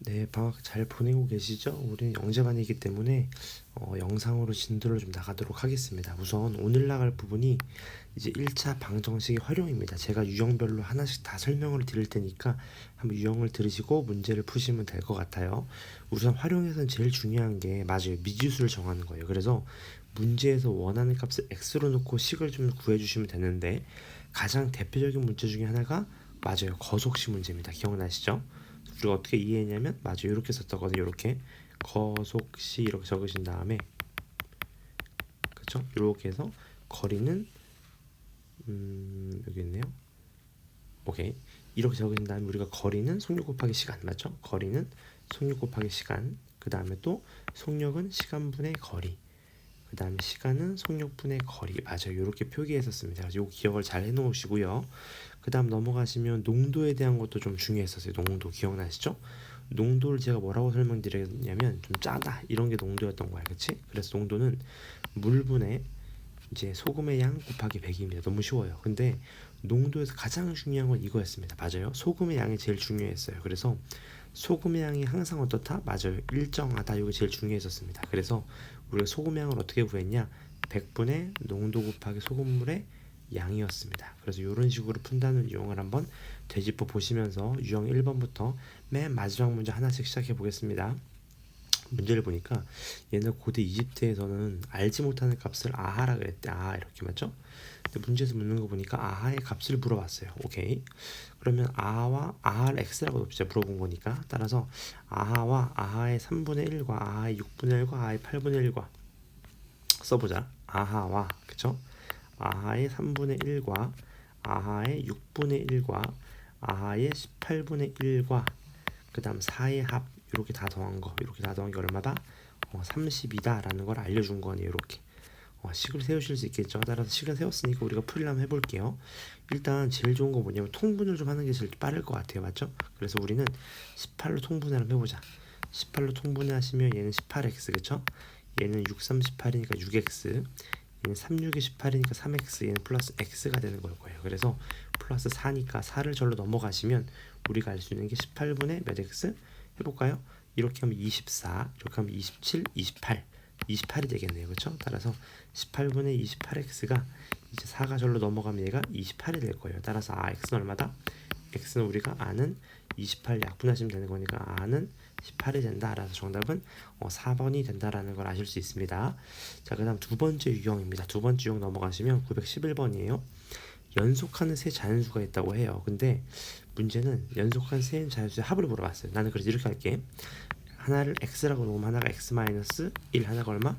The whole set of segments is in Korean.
네, 방학 잘 보내고 계시죠? 우리는 영재반이기 때문에 영상으로 진도를 좀 나가도록 하겠습니다. 우선 오늘 나갈 부분이 이제 1차 방정식의 활용입니다. 제가 유형별로 하나씩 다 설명을 드릴 테니까 한번 유형을 들으시고 문제를 푸시면 될 것 같아요. 우선 활용에서는 제일 중요한 게 맞아요. 미지수를 정하는 거예요. 그래서 문제에서 원하는 값을 x로 놓고 식을 좀 구해주시면 되는데 가장 대표적인 문제 중에 하나가 맞아요. 거속식 문제입니다. 기억나시죠? 우리가 어떻게 이해했냐면 맞아요. 이렇게 썼거든요. 이렇게 거속시 이렇게 적으신 다음에 그쵸? 이렇게 해서 거리는 여기 있네요. 오케이. 이렇게 적으신 다음에 우리가 거리는 속력 곱하기 시간 맞죠? 거리는 속력 곱하기 시간. 그 다음에 또 속력은 시간분의 거리. 그 다음에 시간은 속력분의 거리. 맞아요. 이렇게 표기했었습니다. 그래서 요 기억을 잘 해놓으시고요. 그 다음 넘어가시면 농도에 대한 것도 좀 중요했었어요. 농도 기억나시죠? 농도를 제가 뭐라고 설명드렸냐면 좀 짜다 이런 게 농도였던 거야, 그치? 그래서 농도는 물분의 이제 소금의 양 곱하기 100입니다. 너무 쉬워요. 근데 농도에서 가장 중요한 건 이거였습니다. 맞아요. 소금의 양이 제일 중요했어요. 그래서 소금의 양이 항상 어떻다? 맞아요. 일정하다. 이게 제일 중요했었습니다. 그래서 우리가 소금의 양을 어떻게 구했냐? 100분의 농도 곱하기 소금물의 양이었습니다. 그래서 이런 식으로 푼다는 유형을 한번 되짚어 보시면서 유형 1번부터 맨 마지막 문제 하나씩 시작해 보겠습니다. 문제를 보니까 옛날 고대 이집트에서는 알지 못하는 값을 아하라 그랬대. 아하 이렇게 맞죠? 근데 문제에서 묻는 거 보니까 아하의 값을 물어봤어요. 오케이. 그러면 아하와 아하를 x라고 진짜 물어본 거니까 따라서 아하와 아하의 3분의 1과 아하의 6분의 1과 아하의 8분의 1과 써보자. 아하와 그쵸? 아하의 3분의 1과 아하의 6분의 1과 아하의 18분의 1과 그 다음 4의 합 이렇게 다 더한 거 이렇게 다 더한 게 얼마다? 30이다 라는 걸 알려준 거네요. 이렇게 식을 세우실 수 있겠죠. 따라서 식을 세웠으니까 우리가 풀이를 한번 해볼게요. 일단 제일 좋은 거 뭐냐면 통분을 좀 하는 게 제일 빠를 것 같아요. 맞죠? 그래서 우리는 18로 통분을 한번 해보자. 18로 통분하시면 얘는 18x 그쵸? 얘는 6, 3, 18이니까 6x 얘는 3, 6이 18이니까 3x 얘는 플러스 x가 되는 걸 거예요. 그래서 플러스 4니까 4를 절로 넘어가시면 우리가 알 수 있는 게 18분의 몇 x? 해볼까요? 이렇게 하면 24 이렇게 하면 27, 28 28이 되겠네요. 그렇죠? 따라서 18분의 28x가 이제 4가 절로 넘어가면 얘가 28이 될 거예요. 따라서 x는 얼마다? x는 우리가 아는 28 약분하시면 되는 거니까 아는 18이 된다. 라서 정답은 4번이 된다라는 걸 아실 수 있습니다. 자, 그 다음 두 번째 유형입니다. 두 번째 유형 넘어가시면 911번이에요. 연속하는 세 자연수가 있다고 해요. 근데 문제는 연속한 세 자연수의 합을 물어봤어요. 나는 그래서 이렇게 할게. 하나를 x라고 놓으면 하나가 x-1 하나가 얼마?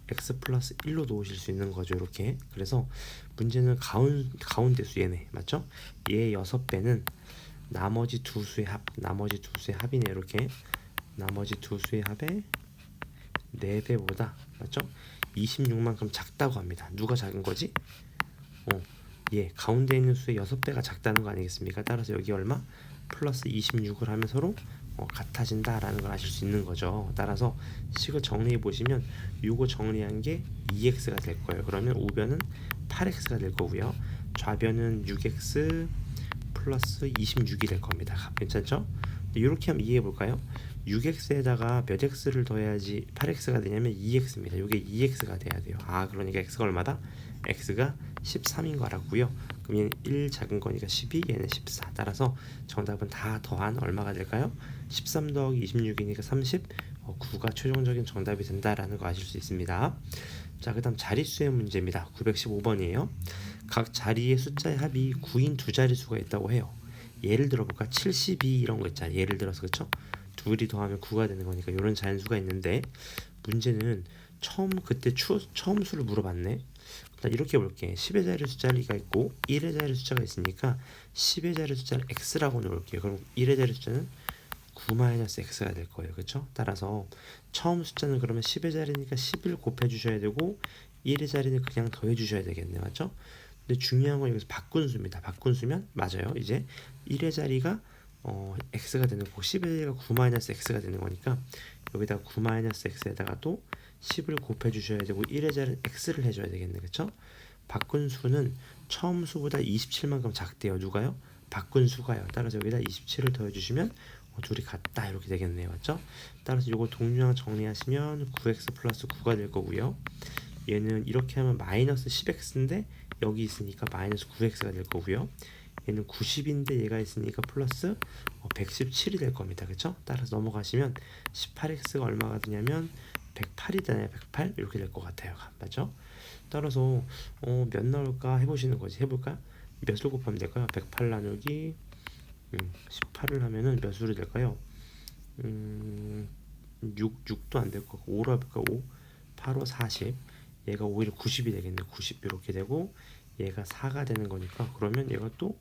x 플러스 1로 놓으실 수 있는 거죠. 이렇게. 그래서 문제는 가운데수 얘네 맞죠? 얘 6배는 나머지 두 수의 합이네. 이렇게 나머지 두 수의 합의 4배보다 맞죠? 26만큼 작다고 합니다. 누가 작은 거지? 가운데 있는 수의 6배가 작다는 거 아니겠습니까? 따라서 여기 얼마? 플러스 26을 하면 서로 같아진다라는 걸 아실 수 있는 거죠. 따라서 식을 정리해 보시면 요거 정리한 게 2x가 될 거예요. 그러면 우변은 8x가 될 거고요. 좌변은 6x 플러스 26이 될 겁니다. 괜찮죠? 이렇게 하면 이해해 볼까요? 6x에다가 몇 x를 더해야지 8x가 되냐면 2x입니다. 이게 2x가 돼야 돼요. 그러니까 x가 얼마다? x가 13인 거 알았고요. 그럼 얘는 1 작은 거니까 12, 얘는 14. 따라서 정답은 다 더한 얼마가 될까요? 13 더하기 26이니까 30, 9가 최종적인 정답이 된다라는 거 아실 수 있습니다. 자, 그 다음 자릿수의 문제입니다. 915번이에요. 각 자리의 숫자의 합이 9인 두 자릿수가 있다고 해요. 예를 들어볼까? 72 이런 거 있잖아요. 예를 들어서 그쵸? 둘이 더하면 9가 되는 거니까 이런 자연수가 있는데 문제는 처음 수를 물어봤네. 이렇게 볼게. 10의 자리 숫자가 있고 1의 자리 숫자가 있으니까 10의 자리 숫자를 x라고 넣을게요. 그럼 1의 자리 숫자는 9-x가 될 거예요. 그렇죠? 따라서 처음 숫자는 그러면 10의 자리니까 10을 곱해 주셔야 되고 1의 자리는 그냥 더해 주셔야 되겠네. 맞죠? 근데 중요한 건 여기서 바꾼수입니다. 바꾼수면 맞아요. 이제 1의 자리가 x가 되는 거고 10의 자리가 9-x가 되는 거니까 여기다 9-x에다가 또 10을 곱해 주셔야 되고 1의 자리는 x를 해줘야 되겠네. 그쵸? 바꾼 수는 처음 수보다 27만큼 작대요. 누가요? 바꾼 수가요. 따라서 여기다 27을 더해주시면 둘이 같다 이렇게 되겠네요. 맞죠? 따라서 이거 동류항 정리하시면 9x 플러스 9가 될 거고요. 얘는 이렇게 하면 마이너스 10x인데 여기 있으니까 마이너스 9x가 될 거고요. 얘는 90인데 얘가 있으니까 플러스 117이 될 겁니다. 그쵸? 따라서 넘어가시면 18x가 얼마가 되냐면 108이 되나요? 108 이렇게 될 것 같아요. 맞죠? 따라서 몇 나올까 해보시는 거지. 해볼까? 몇을 곱하면 될까요? 108 나누기 18을 하면은 몇 수로 될까요? 6도 안 될 것 같고 5로 해볼까? 5 8, 5, 40 얘가 오히려 90이 되겠네. 90 이렇게 되고 얘가 4가 되는 거니까 그러면 얘가 또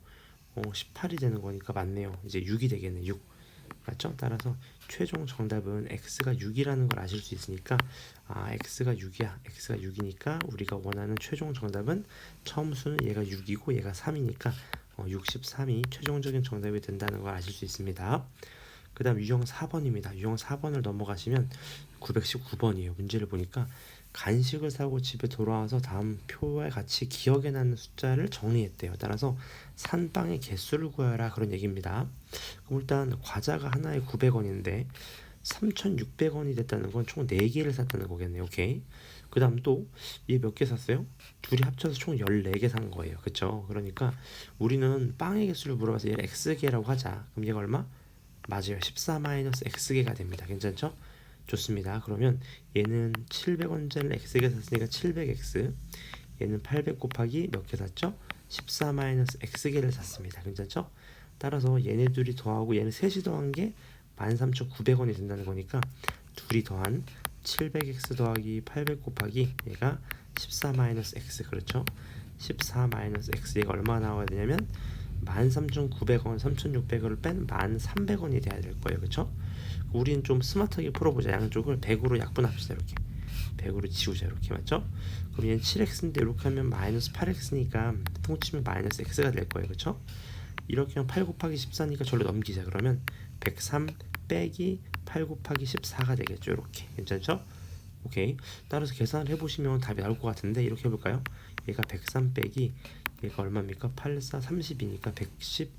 18이 되는 거니까 맞네요. 이제 6이 되겠네. 6 맞죠? 따라서 최종 정답은 x가 6이라는 걸 아실 수 있으니까 x가 6이야. x가 6이니까 우리가 원하는 최종 정답은 처음 수는 얘가 6이고 얘가 3이니까 63이 최종적인 정답이 된다는 걸 아실 수 있습니다. 그 다음 유형 4번입니다. 유형 4번을 넘어가시면 919번이에요. 문제를 보니까 간식을 사고 집에 돌아와서 다음 표와 같이 기억에 나는 숫자를 정리했대요. 따라서 산 빵의 개수를 구하라 그런 얘기입니다. 그럼 일단 과자가 하나에 900원인데 3,600원이 됐다는 건 총 4개를 샀다는 거겠네요. 오케이. 그 다음 또 얘 몇 개 샀어요? 둘이 합쳐서 총 14개 산 거예요. 그쵸? 그러니까 우리는 빵의 개수를 물어봐서 얘를 x개라고 하자. 그럼 얘가 얼마? 맞아요. 14-x개가 됩니다. 괜찮죠? 좋습니다. 그러면 얘는 700원짜리를 x개 샀으니까 700x, 얘는 800 곱하기 몇 개 샀죠? 14-x개를 샀습니다. 괜찮죠? 따라서 얘네 둘이 더하고 얘는 셋이 더한 게 13,900원이 된다는 거니까 둘이 더한 700x 더하기 800 곱하기 얘가 14-x 그렇죠? 14-x 얘가 얼마 나와야 되냐면 13,900원, 3,600원을 뺀 1,300원이 돼야 될 거예요. 그렇죠? 우린 좀 스마트하게 풀어보자. 양쪽을 100으로 약분합시다. 이렇게 100으로 지우자. 이렇게 맞죠? 그럼 얘는 7x인데 이렇게 하면 마이너스 8x니까 통치면 마이너스 x가 될 거예요. 그렇죠? 이렇게 하면 8 곱하기 14니까 절로 넘기자. 그러면 103 빼기 8 곱하기 14가 되겠죠. 이렇게 괜찮죠? 오케이. 따라서 계산을 해보시면 답이 나올 것 같은데 이렇게 해볼까요? 얘가 103 빼기 얘가 얼마입니까? 8, 4, 30이니까 110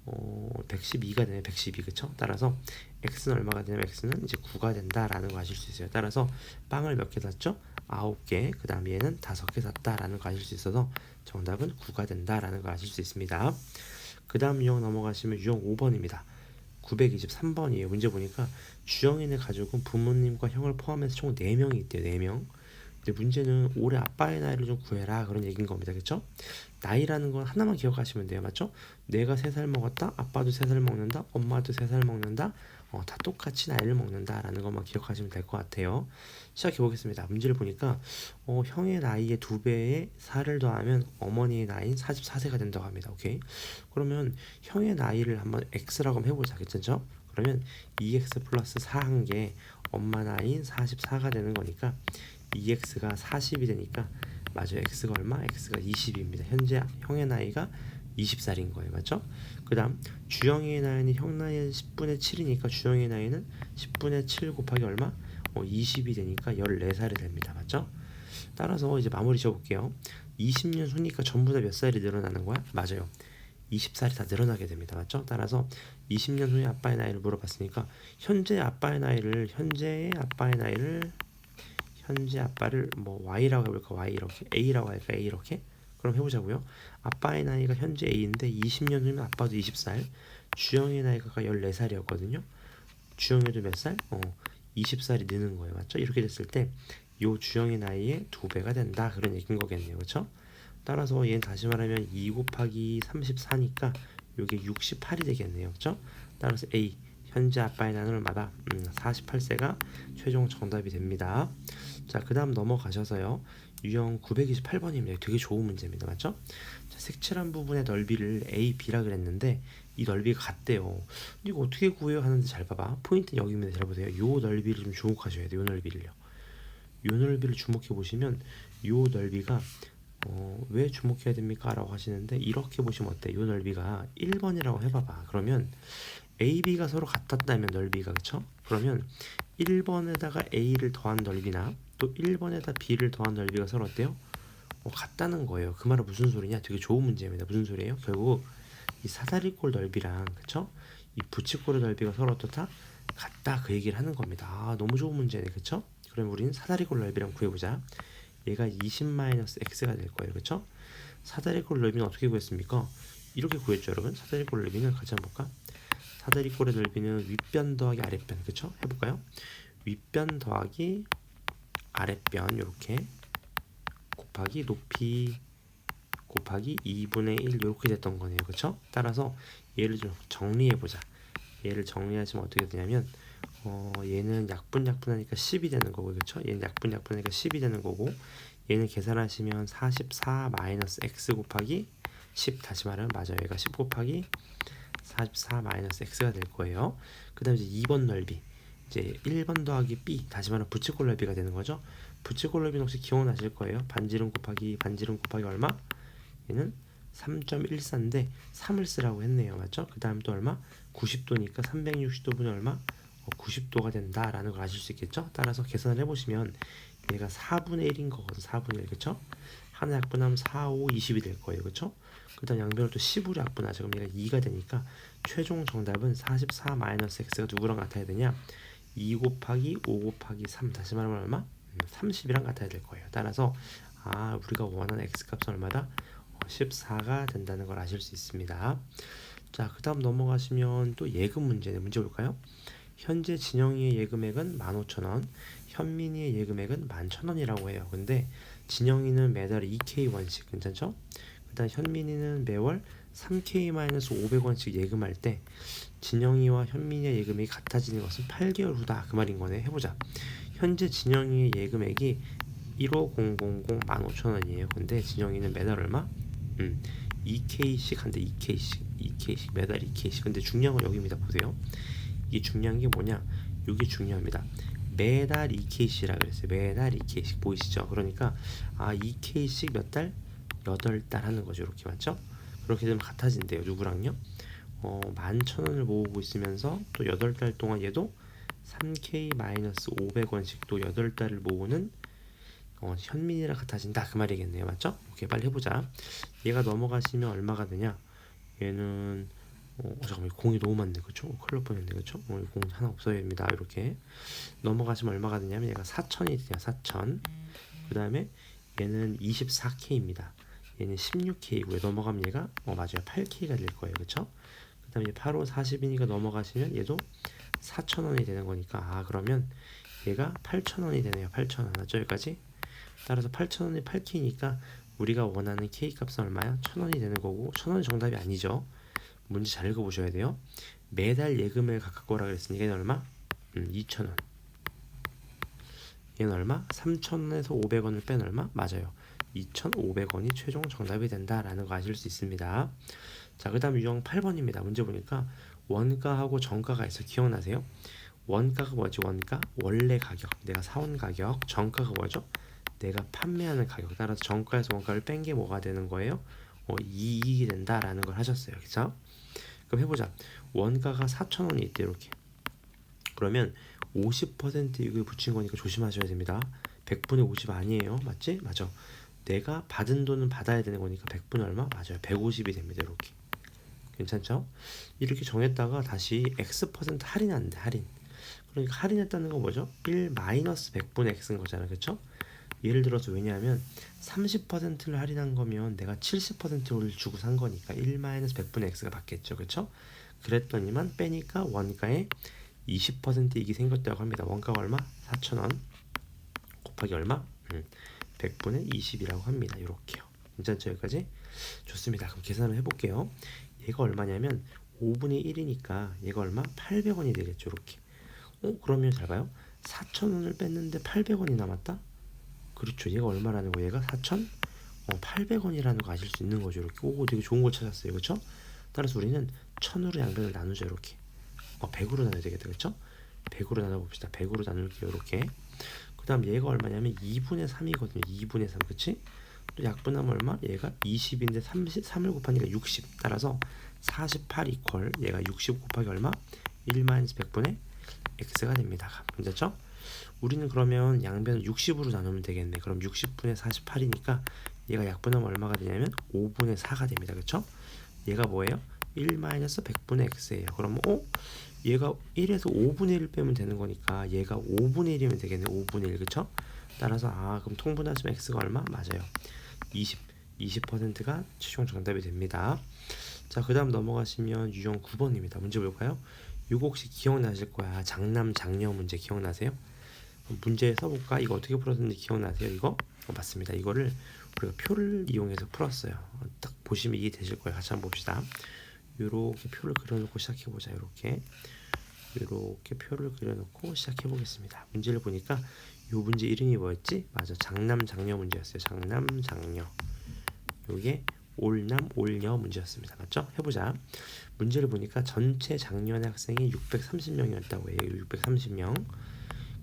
112가 되네. 112 그쵸? 따라서 x는 얼마가 되냐면 x는 이제 9가 된다라는 거 아실 수 있어요. 따라서 빵을 몇 개 샀죠? 9개. 그 다음 얘는 5개 샀다라는 거 아실 수 있어서 정답은 9가 된다라는 거 아실 수 있습니다. 그 다음 유형 넘어가시면 유형 5번입니다. 923번이에요. 문제 보니까 주영인의 가족은 부모님과 형을 포함해서 총 4명이 있대요. 4명. 근데 문제는 올해 아빠의 나이를 좀 구해라 그런 얘기인 겁니다. 그쵸? 나이라는 건 하나만 기억하시면 돼요. 맞죠? 내가 3살 먹었다. 아빠도 3살 먹는다. 엄마도 3살 먹는다. 다 똑같이 나이를 먹는다 라는 것만 기억하시면 될 것 같아요. 시작해 보겠습니다. 문제를 보니까 형의 나이의 2배에 4를 더하면 어머니의 나이인 44세가 된다고 합니다. 오케이. 그러면 형의 나이를 한번 x라고 한번 해보자. 괜찮죠? 그러면 2x 플러스 4 한 게 엄마 나이인 44가 되는 거니까 2x가 40이 되니까 맞아요. x가 얼마? x가 20입니다. 현재 형의 나이가 20살인 거예요. 맞죠? 그 다음 주영이의 나이는 형 나이의 10분의 7이니까 주영이의 나이는 10분의 7 곱하기 얼마? 20이 되니까 14살이 됩니다. 맞죠? 따라서 이제 마무리 지어볼게요. 20년 후니까 전부 다 몇 살이 늘어나는 거야? 맞아요. 20살이 다 늘어나게 됩니다. 맞죠? 따라서 20년 후에 아빠의 나이를 물어봤으니까 현재 아빠의 나이를 현재 아빠를 뭐 y라고 해볼까? y 이렇게 a라고 할까? a 이렇게 그럼 해보자고요. 아빠의 나이가 현재 a인데 20년 후면 아빠도 20살, 주영의 나이가 14살이었거든요. 주영이도 몇 살? 20살이 느는 거예요. 맞죠? 이렇게 됐을 때 요 주영의 나이의 2배가 된다 그런 얘기인 거겠네요. 그렇죠? 따라서 얘는 다시 말하면 2 곱하기 34니까 요게 68이 되겠네요. 그렇죠? 따라서 a 현재 아빠의 나이는 얼마다? 48세가 최종 정답이 됩니다. 자, 그 다음 넘어가셔서요. 유형 928번입니다. 되게 좋은 문제입니다. 맞죠? 자, 색칠한 부분의 넓이를 A, B라 그랬는데 이 넓이가 같대요. 이거 어떻게 구해요? 하는데 잘 봐봐. 포인트는 여기입니다. 잘 보세요. 요 넓이를 좀 주목하셔야 돼요. 요 넓이를요. 요 넓이를 주목해 보시면 요 넓이가 왜 주목해야 됩니까? 라고 하시는데 이렇게 보시면 어때? 요 넓이가 1번이라고 해봐봐. 그러면 A, B가 서로 같았다면 넓이가 그쵸? 그러면 1번에다가 A를 더한 넓이나 또 1번에다 B를 더한 넓이가 서로 어때요? 같다는 거예요. 그 말은 무슨 소리냐? 되게 좋은 문제입니다. 무슨 소리예요? 결국 이 사다리꼴 넓이랑 그쵸? 이 붙이고의 넓이가 서로 어떻다? 같다 그 얘기를 하는 겁니다. 아, 너무 좋은 문제네, 그쵸? 그럼 우리는 사다리꼴 넓이랑 구해보자. 얘가 20-x가 될 거예요, 그쵸? 사다리꼴 넓이는 어떻게 구했습니까? 이렇게 구했죠, 여러분. 사다리꼴 넓이는 같이 한번 볼까? 사다리꼴의 넓이는 윗변 더하기 아랫변, 그쵸? 해볼까요? 윗변 더하기 아랫변 이렇게 곱하기 높이 곱하기 2분의 1 이렇게 됐던 거네요, 그쵸? 따라서 얘를 좀 정리해보자. 얘를 정리하시면 어떻게 되냐면 얘는 약분하니까 10이 되는 거고, 그쵸? 얘는 약분하니까 10이 되는 거고, 얘는 계산하시면 44 마이너스 x 곱하기 10, 다시 말하면 맞아요. 얘가 10 곱하기 44 마이너스 x가 될 거예요. 그 다음에 이제 2번 넓이, 이제 1번 더하기 b, 다시 말하면 붙이골 넓이가 되는 거죠. 붙이골 넓이는 혹시 기억나실 거예요. 반지름 곱하기 얼마? 얘는 3.14인데 3을 쓰라고 했네요, 맞죠? 그 다음 또 얼마? 90도니까 360도분의 얼마? 90도가 된다라는 걸 아실 수 있겠죠? 따라서 계산을 해보시면 얘가 4분의 1인 거거든. 4분의 1, 그쵸? 하나 약분하면 4, 5, 20이 될 거예요, 그쵸? 그 다음 양변을 또 10으로 약분하죠. 그럼 얘가 2가 되니까 최종 정답은 44 마이너스 x가 누구랑 같아야 되냐? 2 곱하기 5 곱하기 3, 다시 말하면 얼마? 30이랑 같아야 될 거예요. 따라서 우리가 원하는 x값은 얼마다? 14가 된다는 걸 아실 수 있습니다. 자, 그 다음 넘어가시면 또 예금 문제네. 문제 볼까요? 현재 진영이의 예금액은 15,000원, 현민이의 예금액은 11,000원이라고 해요. 근데 진영이는 매달 2K1씩, 괜찮죠? 그 다음 현민이는 매월 3K-500원씩 예금할 때 진영이와 현민이의 예금액이 같아지는 것은 8개월 후다 그 말인 거네. 해보자. 현재 진영이의 예금액이 15000 15,000원이에요. 근데 진영이는 매달 얼마? 2K씩 한대. 2K씩 매달 2K씩. 근데 중요한 건 여기입니다. 보세요. 이게 중요한 게 뭐냐? 이게 중요합니다. 매달 2K씩이라 그랬어요. 매달 2K씩 보이시죠? 그러니까 2K씩 몇 달? 8달 하는 거죠. 이렇게 맞죠? 그렇게 되면 같아진대요. 누구랑요? 11,000원을 모으고 있으면서 또 8달 동안 얘도 3K-500원씩 또 8달을 모으는 현민이랑 같아진다 그 말이겠네요. 맞죠? 오케이, 빨리 해보자. 얘가 넘어가시면 얼마가 되냐? 얘는 잠깐만, 공이 너무 많네, 그쵸? 큰일 날 뻔했네, 그쵸? 공 하나 없어야 됩니다. 이렇게 넘어가시면 얼마가 되냐면 얘가 4,000이 돼요. 4,000. 그 다음에 얘는 24K입니다. 얘는 16K고요. 넘어가면 얘가 맞아요, 8K가 될 거예요, 그쵸? 그 다음에 8, 5, 40이니까 넘어가시면 얘도 4,000원이 되는 거니까 그러면 얘가 8,000원이 되네요. 8,000원. 맞죠? 여기까지? 따라서 8,000원이 8K니까 우리가 원하는 K 값은 얼마야? 1,000원이 되는 거고, 1,000원이 정답이 아니죠. 문제 잘 읽어보셔야 돼요. 매달 예금을 갚을 거라 그랬으니까 얘는 얼마? 2,000원. 얘는 얼마? 3,000원에서 500원을 뺀 얼마? 맞아요. 2,500원이 최종 정답이 된다라는 거 아실 수 있습니다. 자, 그 다음 유형 8번입니다. 문제 보니까 원가하고 정가가 있어. 기억나세요? 원가가 뭐지? 원가? 원래 가격, 내가 사온 가격. 정가가 뭐죠? 내가 판매하는 가격. 따라서 정가에서 원가를 뺀 게 뭐가 되는 거예요? 이익이 된다라는 걸 하셨어요. 그쵸? 그럼 해보자. 원가가 4,000원이 있대. 이렇게. 그러면 50% 이익을 붙인 거니까 조심하셔야 됩니다. 100분의 50 아니에요. 맞지? 맞아. 내가 받은 돈은 받아야 되는 거니까 100분의 얼마? 맞아요. 150이 됩니다. 이렇게. 괜찮죠? 이렇게 정했다가 다시 X% 할인하는데, 할인. 그러니까 할인했다는 건 뭐죠? 1 마이너스 100분의 X인 거잖아요. 그쵸? 예를 들어서 왜냐하면 30%를 할인한 거면 내가 70%를 주고 산 거니까 1 마이너스 100분의 X가 받겠죠. 그쵸? 그랬더니만 빼니까 원가에 20% 이익이 생겼다고 합니다. 원가가 얼마? 4,000원 곱하기 얼마? 100분의 20이라고 합니다. 이렇게요. 괜찮죠? 여기까지? 좋습니다. 그럼 계산을 해볼게요. 얘가 얼마냐면 5분의 1이니까 얘가 얼마? 800원이 되겠죠. 이렇게. 그러면 잘 봐요. 4,000원을 뺐는데 800원이 남았다? 그렇죠. 얘가 얼마라는 거예요? 얘가 4,000? 800원이라는 거 아실 수 있는 거죠. 이렇게. 되게 좋은 걸 찾았어요. 그렇죠? 따라서 우리는 1000으로 양변을 나누죠. 이렇게. 100으로 나눠야 되겠다. 그렇죠? 100으로 나눠봅시다. 100으로 나눌게요. 이렇게. 그 다음 얘가 얼마냐면 2분의 3이거든요. 2분의 3. 그치? 또 약분하면 얼마? 얘가 20인데 3을 곱하니까 60. 따라서 48 이퀄 얘가 60 곱하기 얼마? 1 마이너스 100분의 x가 됩니다. 괜찮죠? 우리는 그러면 양변을 60으로 나누면 되겠네. 그럼 60분의 48이니까 얘가 약분하면 얼마가 되냐면 5분의 4가 됩니다. 그쵸? 얘가 뭐예요? 1 마이너스 100분의 x예요. 그러면 얘가 1에서 5분의 1 빼면 되는 거니까 얘가 5분의 1이면 되겠네. 5분의 1 그쵸? 따라서 그럼 통분하시면 x가 얼마? 맞아요. 20%가 최종 정답이 됩니다. 자, 그 다음 넘어가시면 유형 9번입니다. 문제 볼까요? 이거 혹시 기억나실 거야. 장남 장녀 문제 기억나세요? 문제 써볼까? 이거 어떻게 풀었는지 기억나세요? 이거? 맞습니다. 이거를 우리가 표를 이용해서 풀었어요. 딱 보시면 이해 되실 거예요. 같이 한번 봅시다. 이렇게 표를 그려놓고 시작해보자. 이렇게 표를 그려놓고 시작해보겠습니다. 문제를 보니까 이 문제 이름이 뭐였지? 맞아, 장남 장녀 문제였어요. 장남 장녀. 요게 올남 올녀 문제였습니다. 맞죠? 해보자. 문제를 보니까 전체 작년의 학생이 630명이었다고 해요. 630명.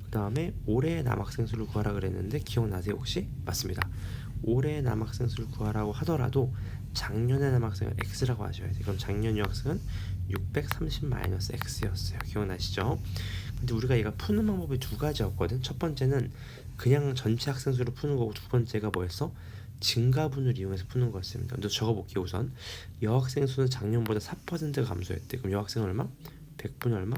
그 다음에 올해 남학생 수를 구하라 그랬는데 기억나세요 혹시? 맞습니다. 올해 남학생 수를 구하라고 하더라도 작년의 남학생은 x라고 하셔야 돼요. 그럼 작년 여학생은 630-x였어요. 기억나시죠? 근데 우리가 얘가 푸는 방법이 두 가지였거든. 첫 번째는 그냥 전체 학생 수를 푸는 거고, 두 번째가 뭐였어? 증가분을 이용해서 푸는 거였습니다. 먼저 적어볼게요. 우선 여학생 수는 작년보다 4%가 감소했대. 그럼 여학생은 얼마? 100분의 얼마?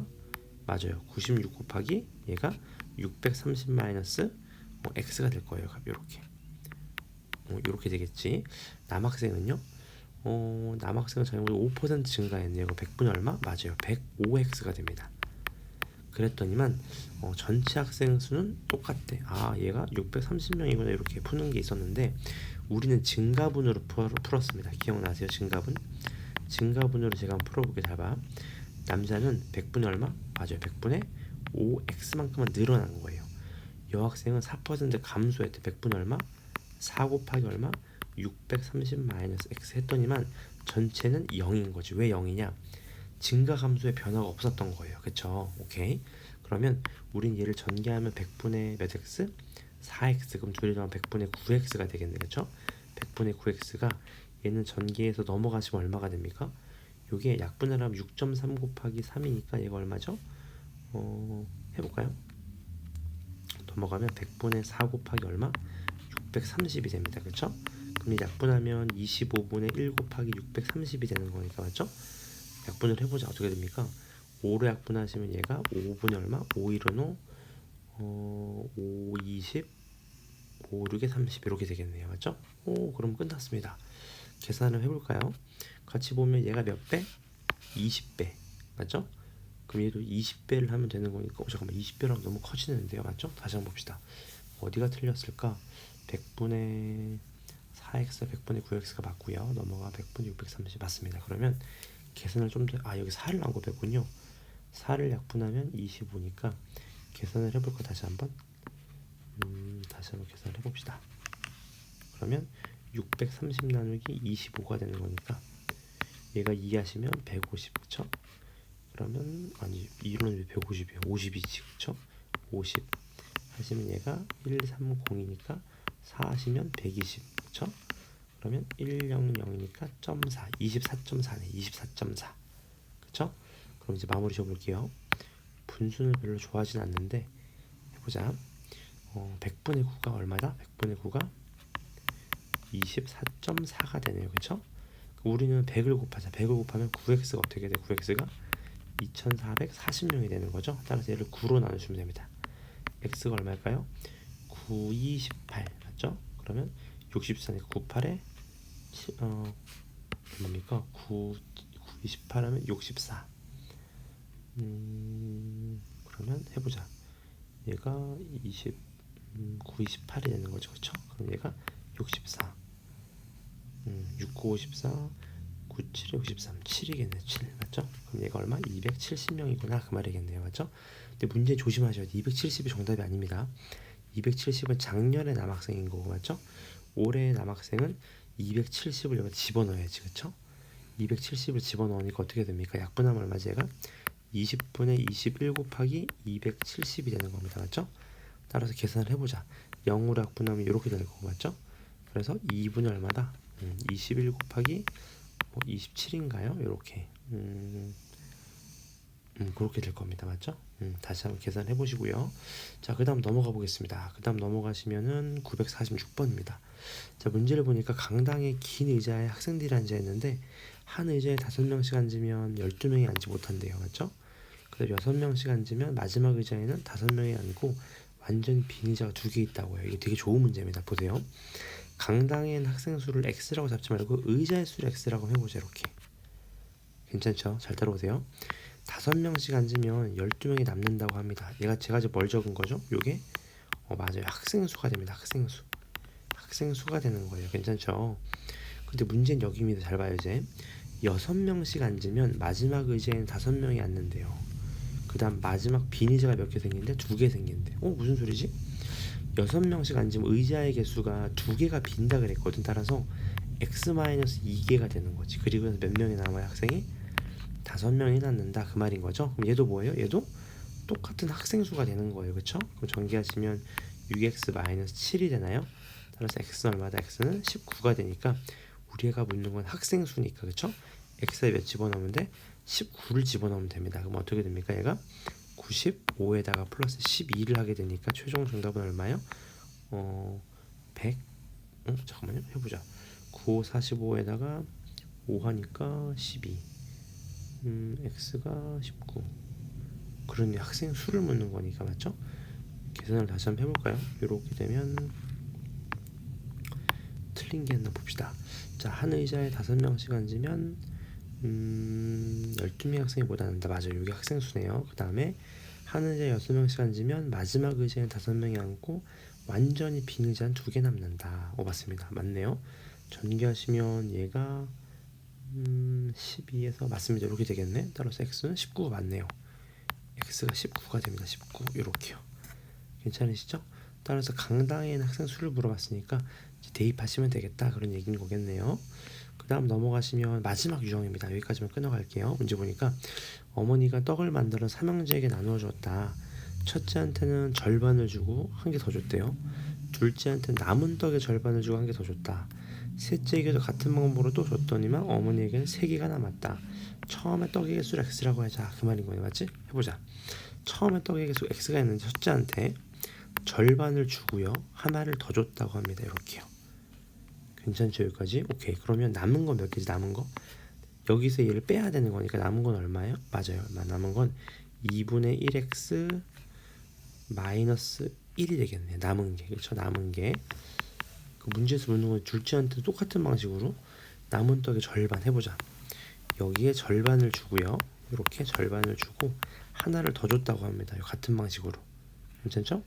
맞아요. 96 곱하기 얘가 630 마이너스 x가 될 거예요. 이렇게 이렇게 되겠지. 남학생은요? 남학생은 작년보다 5% 증가했네요. 100분의 얼마? 맞아요. 105x가 됩니다. 그랬더니만 전체 학생 수는 똑같대. 얘가 630명이구나 이렇게 푸는 게 있었는데 우리는 증가분으로 풀었습니다. 기억나세요? 증가분으로 제가 한번 풀어볼게요. 잘 봐. 남자는 100분의 얼마? 맞아요. 100분의 5x만큼만 늘어난 거예요. 여학생은 4% 감소했대. 100분의 얼마? 4 곱하기 얼마? 630-x 했더니만 전체는 0인 거지. 왜 0이냐? 증가 감소의 변화가 없었던 거예요. 그쵸? 오케이. 그러면 우린 얘를 전개하면 100분의 몇 x? 4x. 그럼 둘이 더하면 100분의 9x가 되겠네. 그쵸? 100분의 9x가 얘는 전개해서 넘어가시면 얼마가 됩니까? 요게 약분을 하면 6.3 곱하기 3이니까 얘가 얼마죠? 해볼까요? 넘어가면 100분의 4 곱하기 얼마? 630이 됩니다. 그쵸? 그럼 약분하면 25분의 1 곱하기 630이 되는 거니까 맞죠? 약분을 해보자. 어떻게 됩니까? 5로 약분하시면 얘가 5분의 얼마? 5 1은 5 20 5 6에 30 이렇게 되겠네요. 맞죠? 그럼 끝났습니다. 계산을 해볼까요? 같이 보면 얘가 몇 배? 20배. 맞죠? 그럼 얘도 20배를 하면 되는 거니까 잠깐만 20배랑 너무 커지는데요. 맞죠? 다시 한번 봅시다. 어디가 틀렸을까? 100분의 4x 100분의 9x가 맞고요. 넘어가 100분의 630 맞습니다. 그러면 계산을 좀 더 여기 4를 안 곱했군요. 4를 약분하면 25니까 계산을 해볼까? 다시 한번 계산을 해봅시다. 그러면 630 나누기 25가 되는 거니까 얘가 2 하시면 150 그쵸? 그러면 2로는 150이에요. 50이지 그쵸? 50 하시면 얘가 130이니까 4 하시면 120 그쵸? 그러면 100이니까 0.4 24.4네. 24.4 그쵸? 그럼 이제 마무리 지어볼게요. 분수는 별로 좋아하진 않는데 해보자. 100분의 9가 얼마다? 100분의 9가 24.4가 되네요. 그쵸? 우리는 100을 곱하자. 100을 곱하면 9x가 어떻게 돼? 9x가 2440명이 되는 거죠. 따라서 얘를 9로 나누시면 됩니다. x가 얼마일까요? 9, 28 맞죠? 그러면 64니까 98에 뭡니까? 9, 28 하면 64 그러면 해보자. 얘가 9, 28이 되는 거죠. 그쵸? 그럼 얘가 64 6, 9, 54 9, 7, 63 7이겠네. 7 맞죠? 그럼 얘가 얼마? 270명이구나 그 말이겠네요. 맞죠? 근데 문제 조심하셔야 돼. 270이 정답이 아닙니다. 270은 작년의 남학생인 거고 맞죠? 올해의 남학생은 270을 여기 집어넣어야지. 그쵸? 270을 집어넣으니까 어떻게 됩니까? 약분하면 얼마지? 얘가 20분의 21 곱하기 270이 되는 겁니다. 맞죠? 따라서 계산을 해보자. 0으로 약분하면 이렇게 될 거고 맞죠? 그래서 2분의 얼마다? 21 곱하기 27인가요? 이렇게 그렇게 될 겁니다. 맞죠? 다시 한번 계산해 보시고요. 자, 그 다음 넘어가 보겠습니다. 그 다음 넘어가시면은 946번입니다. 자, 문제를 보니까 강당에 긴 의자에 학생들이 앉아 있는데 한 의자에 5명씩 앉으면 12명이 앉지 못한대요. 맞죠? 그래서 6명씩 앉으면 마지막 의자에는 5명이 앉고 완전히 빈 의자가 2개 있다고 해요. 이게 되게 좋은 문제입니다. 보세요. 강당에 있는 학생 수를 x라고 잡지 말고 의자의 수를 x라고 해보자. 이렇게. 괜찮죠? 잘 따라오세요. 5명씩 앉으면 12명이 남는다고 합니다. 제가 이제 뭘 적은 거죠? 요게 맞아요. 학생 수가 됩니다. 학생 수가 되는 거예요. 괜찮죠? 근데 문제는 여기입니다. 잘 봐요. 이제 6명씩 앉으면 마지막 의자에는 5명이 앉는데요. 그 다음 마지막 빈 의자가 몇 개 생기는데 2개 생기는데 무슨 소리지? 6명씩 앉으면 의자의 개수가 2개가 빈다 그랬거든. 따라서 x-2개가 되는 거지. 그리고 몇 명이 남아요? 학생이 5명이 남는다 그 말인 거죠. 그럼 얘도 뭐예요? 얘도 똑같은 학생 수가 되는 거예요. 그쵸? 그럼 전개하시면 6x-7이 되나요? 따라서 x는 얼마다? x는 19가 되니까 우리가 묻는 건 학생 수니까. 그쵸? x에 몇 집어넣으면 돼? 19를 집어넣으면 됩니다. 그럼 어떻게 됩니까? 얘가 95에다가 플러스 12를 하게 되니까 최종 정답은 얼마요? 100 잠깐만요. 해보자. 95 45에다가 5 하니까 12 x가 19. 그러니 학생 수를 묻는 거니까. 맞죠? 계산을 다시 한번 해볼까요? 이렇게 되면 틀린 게 있나 봅시다. 자, 한 의자에 5명씩 앉으면 12명 학생이 못 앉는다. 맞아요. 이게 학생 수네요. 그 다음에 한 의자에 6명씩 앉으면 마지막 의자에 5명이 앉고 완전히 빈 의자는 2개 남는다. 맞습니다. 맞네요. 전개하시면 얘가 12에서 맞습니다. 이렇게 되겠네. 따라서 x는 19가 맞네요. x가 19가 됩니다. 19 이렇게요. 괜찮으시죠? 따라서 강당에 있는 학생 수를 물어봤으니까 이제 대입하시면 되겠다 그런 얘기인 거겠네요. 그 다음 넘어가시면 마지막 유형입니다. 여기까지만 끊어갈게요. 문제 보니까 어머니가 떡을 만들어 삼형제에게 나누어 줬다. 첫째한테는 절반을 주고 한 개 더 줬대요. 둘째한테는 남은 떡의 절반을 주고 한 개 더 줬다. 셋째에게도 같은 방법으로 또 줬더니만 어머니에게는 3개가 남았다. 처음에 떡의 개수를 x라고 하자 그 말인 거예요. 맞지? 해보자. 처음에 떡의 개수 x가 있는데 첫째한테 절반을 주고요. 하나를 더 줬다고 합니다. 이렇게요. 괜찮죠? 여기까지? 오케이. 그러면 남은 건 몇 개지? 남은 거? 여기서 얘를 빼야 되는 거니까 남은 건 얼마예요? 맞아요. 남은 건 2분의 1x 마이너스 1이 되겠네. 남은 게. 그렇죠? 남은 게. 그 문제에서 묻는 건 둘째한테 똑같은 방식으로 남은 떡의 절반 해보자. 여기에 절반을 주고요. 이렇게 절반을 주고 하나를 더 줬다고 합니다. 같은 방식으로. 괜찮죠?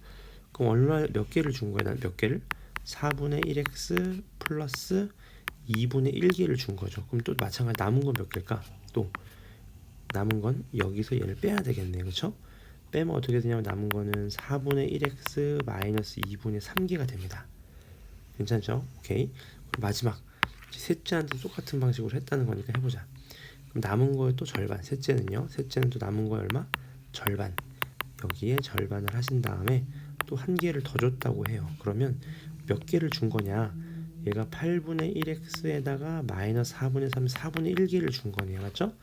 그럼 얼마 몇 개를 준 거야? 난 몇 개를? 4분의 1x 플러스 2분의 1개를 준 거죠. 그럼 또 마찬가지 남은 건 몇 개일까? 또 남은 건 여기서 얘를 빼야 되겠네. 그렇죠? 빼면 어떻게 되냐면 남은 거는 4분의 1x 마이너스 2분의 3개가 됩니다. 괜찮죠? 오케이. 그럼 마지막 셋째한테 똑같은 방식으로 했다는 거니까 해보자. 그럼 남은 거에 또 절반. 셋째는요? 셋째는 또 남은 거에 얼마? 절반. 여기에 절반을 하신 다음에 또 한 개를 더 줬다고 해요. 그러면 몇 개를 준 거냐? 얘가 8분의 1x에다가 마이너스 4분의 3, 4분의 1개를 준 거네요. 맞죠?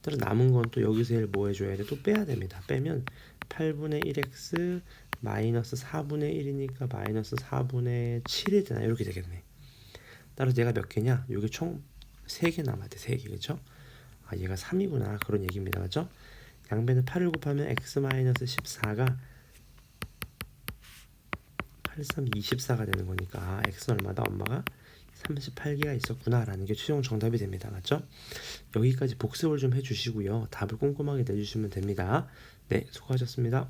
따라서 남은 건 또 여기서 얘를 뭐 해줘야 돼? 또 빼야 됩니다. 빼면 8분의 1x 마이너스 4분의 1이니까 마이너스 4분의 7이 되나? 이렇게 되겠네. 따라서 얘가 몇 개냐? 여기 총 3개 남아야 돼. 3개. 그렇죠? 얘가 3이구나. 그런 얘기입니다. 맞죠? 양변에 8을 곱하면 x-14가 8, 3, 24가 되는 거니까 x는 얼마다? 엄마가 38개가 있었구나 라는 게 최종 정답이 됩니다. 맞죠? 여기까지 복습을 좀 해주시고요. 답을 꼼꼼하게 내주시면 됩니다. 네, 수고하셨습니다.